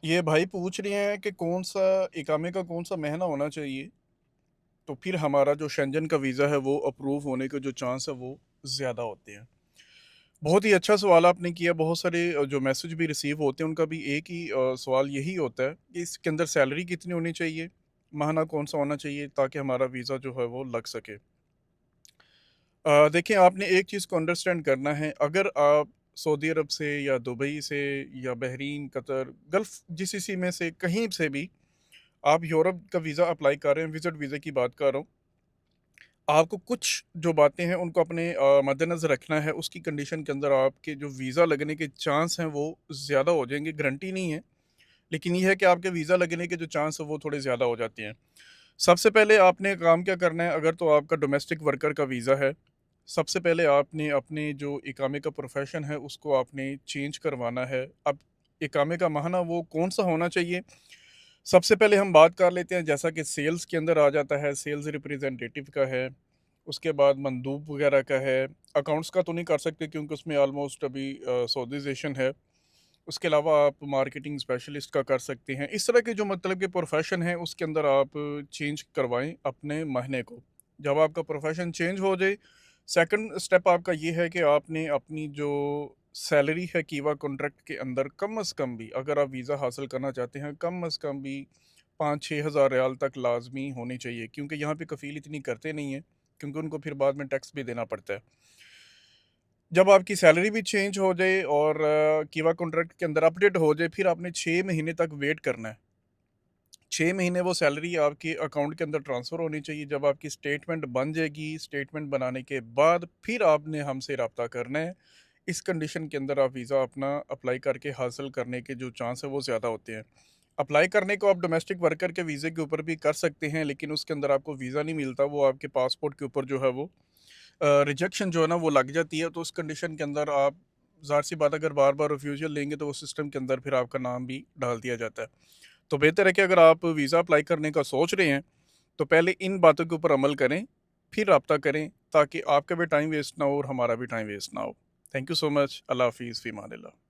ये भाई पूछ रहे हैं कि कौन-सा इकामे का कौन-सा महीना होना चाहिए, तो फिर हमारा जो शेंजन का वीज़ा है वो अप्रूव होने के जो चांस है वो ज़्यादा होते हैं। बहुत ही अच्छा सवाल आपने किया, बहुत सारे जो मैसेज भी रिसीव होते हैं उनका भी एक ही सवाल यही होता है कि इसके अंदर सैलरी कितनी होनी चाहिए, महीना कौन-सा होना चाहिए ताकि हमारा वीज़ा जो है वो लग सके। देखिए आपने एक चीज़ को अंडरस्टैंड करना है, अगर आप सऊदी अरब से या दुबई से या बहरीन, कतर, गल्फ़ जीसीसी में से कहीं से भी आप यूरोप का वीज़ा अप्लाई कर रहे हैं, विज़िट वीज़े की बात कर रहा हूँ। आपको कुछ जो बातें हैं उनको अपने मद्देनज़र रखना है, उसकी कंडीशन के अंदर आपके जो वीज़ा लगने के चांस हैं वो ज़्यादा हो जाएँगे, गारंटी नहीं है, लेकिन ये है कि आपके वीज़ा लगने के जो चांस हैं वो थोड़े ज़्यादा हो जाते हैं। सबसे पहले आपने काम क्या करना है, अगर तो आपका डोमेस्टिक वर्कर का वीज़ा है, सबसे पहले आपने अपने जो इकामे का प्रोफ़ेशन है उसको आपने चेंज करवाना है। अब इकामे का माहना वो कौन-सा होना चाहिए? सबसे पहले हम बात कर लेते हैं, जैसा कि सेल्स के अंदर आ जाता है, सेल्स रिप्रेजेंटेटिव का है, उसके बाद मंदूब वगैरह का है। अकाउंट्स का तो नहीं कर सकते क्योंकि उसमें ऑलमोस्ट अभी सऊदीज़ेशन है। उसके अलावा आप मार्केटिंग स्पेशलिस्ट का कर सकते हैं। इस तरह के जो मतलब के प्रोफ़ेशन है उसके अंदर आप चेंज करवाएँ अपने महीने को। जब आपका प्रोफ़ेशन चेंज हो जाए, सेकंड स्टेप आपका ये है कि आपने अपनी जो सैलरी है कीवा कॉन्ट्रैक्ट के अंदर कम से कम भी, अगर आप वीज़ा हासिल करना चाहते हैं, कम से कम भी 5-6 हज़ार रियाल तक लाज़मी होनी चाहिए, क्योंकि यहाँ पे कफ़ील इतनी करते नहीं हैं, क्योंकि उनको फिर बाद में टैक्स भी देना पड़ता है। जब आपकी सैलरी भी चेंज हो जाए और कीवा कॉन्ट्रैक्ट के अंदर अपडेट हो जाए, फिर आपने 6 महीने तक वेट करना है। 6 महीने वो सैलरी आपके अकाउंट के अंदर ट्रांसफ़र होनी चाहिए। जब आपकी स्टेटमेंट बन जाएगी, स्टेटमेंट बनाने के बाद फिर आपने हमसे राब्ता करना है। इस कंडीशन के अंदर आप वीज़ा अपना अप्लाई करके हासिल करने के जो चांस है वो ज़्यादा होते हैं। अप्लाई करने को आप डोमेस्टिक वर्कर के वीज़े के ऊपर भी कर सकते हैं, लेकिन उसके अंदर आपको वीज़ा नहीं मिलता, वो आपके पासपोर्ट के ऊपर जो है वो रिजेक्शन जो है ना वो लग जाती है। तो उस कंडीशन के अंदर आप, ज़ाहिर-सी बात है, अगर बार-बार रिफ्यूज़ल लेंगे तो उस सिस्टम के अंदर फिर आपका नाम भी डाल दिया जाता है। तो बेहतर है कि अगर आप वीज़ा अप्लाई करने का सोच रहे हैं, तो पहले इन बातों के ऊपर अमल करें, फिर राब्ता करें, ताकि आपका भी टाइम वेस्ट ना हो और हमारा भी टाइम वेस्ट ना हो। Thank you so much. अल्लाह हाफ़िज़, फ़ी अमानिल्लाह।